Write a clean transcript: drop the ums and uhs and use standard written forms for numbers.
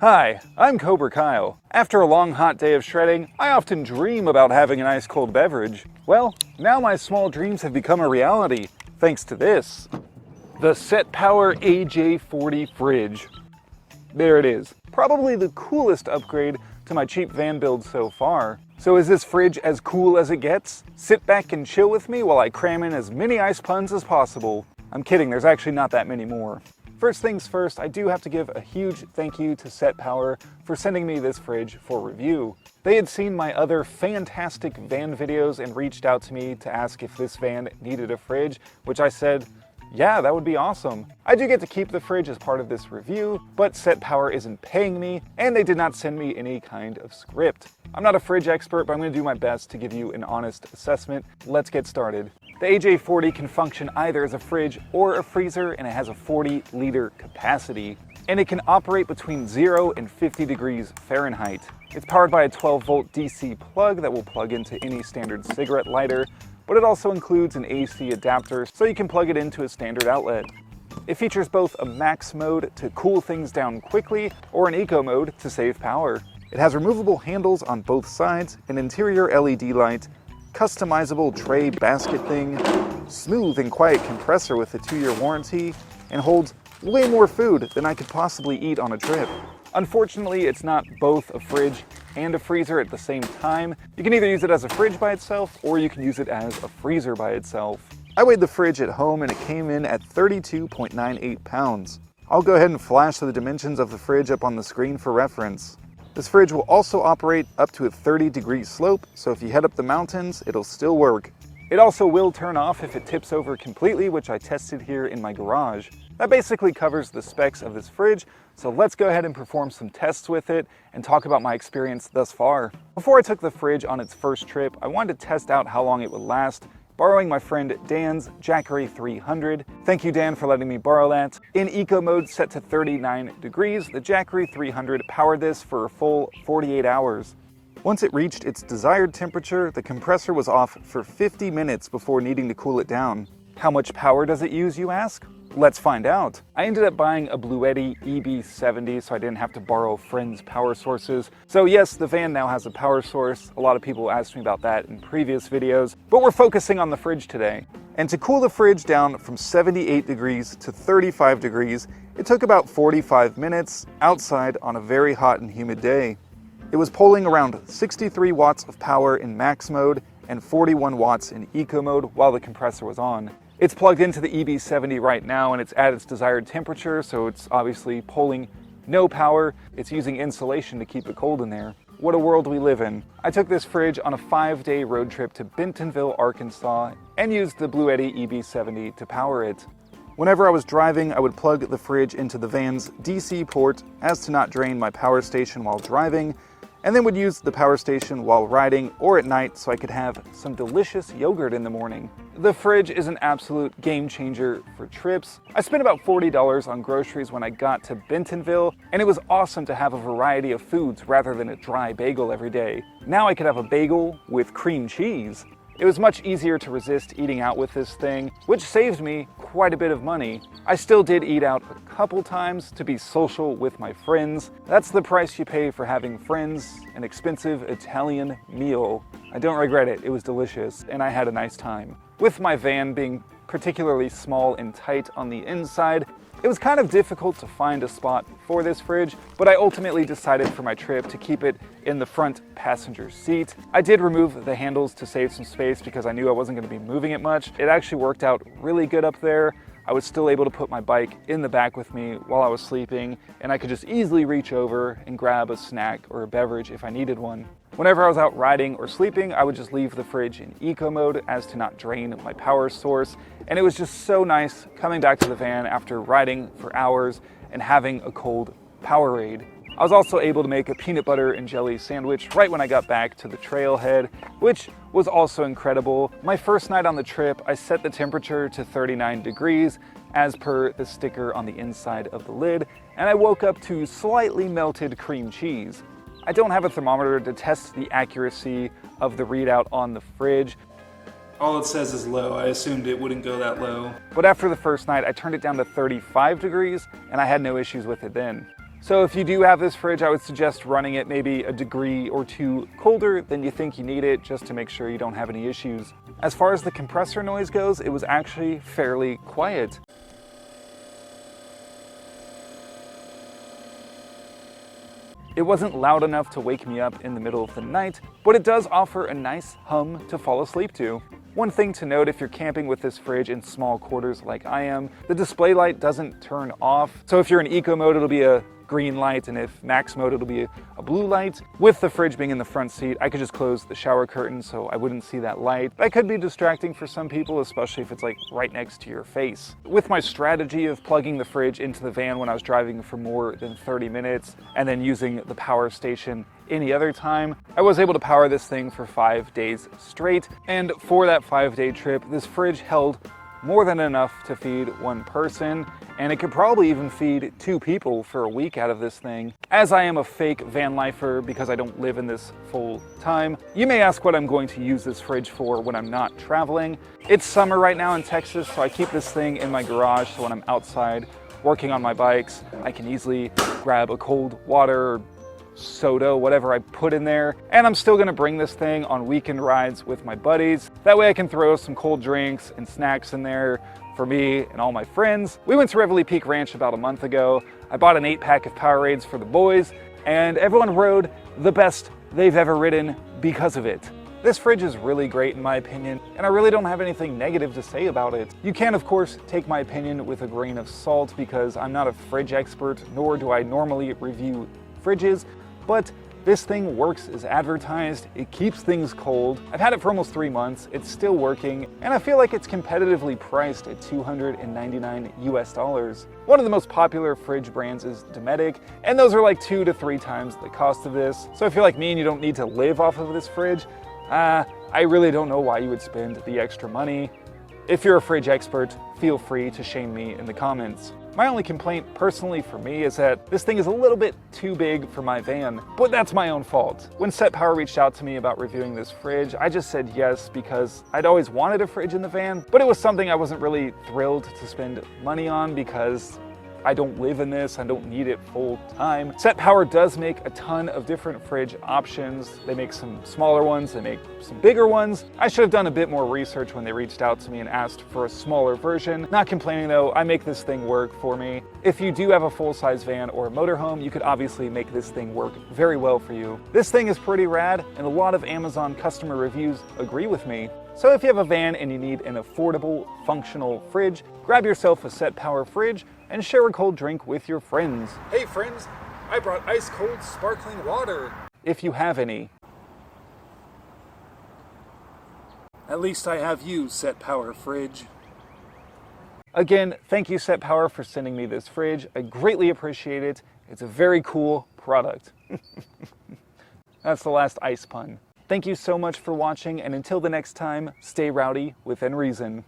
Hi, I'm Cobra Kyle. After a long hot day of shredding, I often dream about having an ice cold beverage. Well, now my small dreams have become a reality, thanks to this. The SetPower AJ40 fridge. There it is. Probably the coolest upgrade to my cheap van build so far. So is this fridge as cool as it gets? Sit back and chill with me while I cram in as many ice puns as possible. I'm kidding, there's actually not that many more. First things first, I do have to give a huge thank you to SetPower for sending me this fridge for review. They had seen my other fantastic van videos and reached out to me to ask if this van needed a fridge, which I said, yeah, that would be awesome. I do get to keep the fridge as part of this review, but SetPower isn't paying me, and they did not send me any kind of script. I'm not a fridge expert, but I'm going to do my best to give you an honest assessment. Let's get started. The AJ40 can function either as a fridge or a freezer, and it has a 40-liter capacity. And it can operate between 0 and 50 degrees Fahrenheit. It's powered by a 12-volt DC plug that will plug into any standard cigarette lighter, but it also includes an AC adapter so you can plug it into a standard outlet. It features both a max mode to cool things down quickly or an eco mode to save power. It has removable handles on both sides, an interior LED light, customizable tray basket thing, smooth and quiet compressor with a 2-year warranty, and holds way more food than I could possibly eat on a trip. Unfortunately, it's not both a fridge and a freezer at the same time. You can either use it as a fridge by itself, or you can use it as a freezer by itself. I weighed the fridge at home and it came in at 32.98 pounds. I'll go ahead and flash the dimensions of the fridge up on the screen for reference. This fridge will also operate up to a 30-degree slope, so if you head up the mountains, it'll still work. It also will turn off if it tips over completely, which I tested here in my garage. That basically covers the specs of this fridge, so let's go ahead and perform some tests with it and talk about my experience thus far. Before I took the fridge on its first trip, I wanted to test out how long it would last, borrowing my friend Dan's Jackery 300. Thank you, Dan, for letting me borrow that. In eco mode set to 39 degrees, the Jackery 300 powered this for a full 48 hours. Once it reached its desired temperature, the compressor was off for 50 minutes before needing to cool it down. How much power does it use, you ask? Let's find out. I ended up buying a Bluetti EB70 so I didn't have to borrow friends' power sources. So yes, the van now has a power source. A lot of people asked me about that in previous videos, but we're focusing on the fridge today. And to cool the fridge down from 78 degrees to 35 degrees, it took about 45 minutes outside on a very hot and humid day. It was pulling around 63 watts of power in max mode and 41 watts in eco mode while the compressor was on. It's plugged into the EB70 right now and it's at its desired temperature, so it's obviously pulling no power. It's using insulation to keep it cold in there. What a world we live in. I took this fridge on a 5-day road trip to Bentonville, Arkansas, and used the Bluetti EB70 to power it. Whenever I was driving, I would plug the fridge into the van's DC port as to not drain my power station while driving, and then would use the power station while riding or at night so I could have some delicious yogurt in the morning. The fridge is an absolute game changer for trips. I spent about $40 on groceries when I got to Bentonville, and it was awesome to have a variety of foods rather than a dry bagel every day. Now I could have a bagel with cream cheese. It was much easier to resist eating out with this thing, which saved me quite a bit of money. I still did eat out a couple times to be social with my friends. That's the price you pay for having friends, an expensive Italian meal. I don't regret it, it was delicious, and I had a nice time. With my van being particularly small and tight on the inside, it was kind of difficult to find a spot for this fridge, but I ultimately decided for my trip to keep it in the front passenger seat. I did remove the handles to save some space because I knew I wasn't going to be moving it much. It actually worked out really good up there. I was still able to put my bike in the back with me while I was sleeping, and I could just easily reach over and grab a snack or a beverage if I needed one. Whenever I was out riding or sleeping, I would just leave the fridge in eco mode as to not drain my power source, and it was just so nice coming back to the van after riding for hours and having a cold Powerade. I was also able to make a peanut butter and jelly sandwich right when I got back to the trailhead, which was also incredible. My first night on the trip, I set the temperature to 39 degrees as per the sticker on the inside of the lid, and I woke up to slightly melted cream cheese. I don't have a thermometer to test the accuracy of the readout on the fridge. All it says is low. I assumed it wouldn't go that low. But after the first night, I turned it down to 35 degrees, and I had no issues with it then. So if you do have this fridge, I would suggest running it maybe a degree or two colder than you think you need it, just to make sure you don't have any issues. As far as the compressor noise goes, it was actually fairly quiet. It wasn't loud enough to wake me up in the middle of the night, but it does offer a nice hum to fall asleep to. One thing to note if you're camping with this fridge in small quarters like I am, the display light doesn't turn off. So if you're in eco mode, it'll be a green light, and if max mode, it'll be a blue light. With the fridge being in the front seat, I could just close the shower curtain so I wouldn't see that light. That could be distracting for some people, especially if it's like right next to your face. With my strategy of plugging the fridge into the van when I was driving for more than 30 minutes and then using the power station any other time, I was able to power this thing for 5 days straight. And for that 5-day trip, this fridge held more than enough to feed one person, and it could probably even feed 2 people for a week out of this thing. As I am a fake van lifer because I don't live in this full time, you may ask what I'm going to use this fridge for when I'm not traveling. It's summer right now in Texas, so I keep this thing in my garage, so when I'm outside working on my bikes, I can easily grab a cold water or soda, whatever I put in there. And I'm still gonna bring this thing on weekend rides with my buddies. That way I can throw some cold drinks and snacks in there for me and all my friends. We went to Reveille Peak Ranch about a month ago. I bought an 8-pack of Powerades for the boys, and everyone rode the best they've ever ridden because of it. This fridge is really great in my opinion, and I really don't have anything negative to say about it. You can, of course, take my opinion with a grain of salt because I'm not a fridge expert, nor do I normally review fridges, but this thing works as advertised. It keeps things cold. I've had it for almost 3 months. It's still working, and I feel like it's competitively priced at $299 US. One of the most popular fridge brands is Dometic, and those are like 2 to 3 times the cost of this. So if you're like me and you don't need to live off of this fridge, I really don't know why you would spend the extra money. If you're a fridge expert, feel free to shame me in the comments. My only complaint personally for me is that this thing is a little bit too big for my van, but that's my own fault. When SetPower reached out to me about reviewing this fridge, I just said yes because I'd always wanted a fridge in the van, but it was something I wasn't really thrilled to spend money on because I don't live in this, I don't need it full time. SetPower does make a ton of different fridge options. They make some smaller ones, they make some bigger ones. I should have done a bit more research when they reached out to me and asked for a smaller version. Not complaining though, I make this thing work for me. If you do have a full-size van or a motorhome, you could obviously make this thing work very well for you. This thing is pretty rad, and a lot of Amazon customer reviews agree with me. So if you have a van and you need an affordable, functional fridge, grab yourself a SetPower fridge and share a cold drink with your friends. Hey friends, I brought ice cold sparkling water. If you have any. At least I have you, SetPower fridge. Again, thank you SetPower for sending me this fridge. I greatly appreciate it. It's a very cool product. That's the last ice pun. Thank you so much for watching, and until the next time, stay rowdy within reason.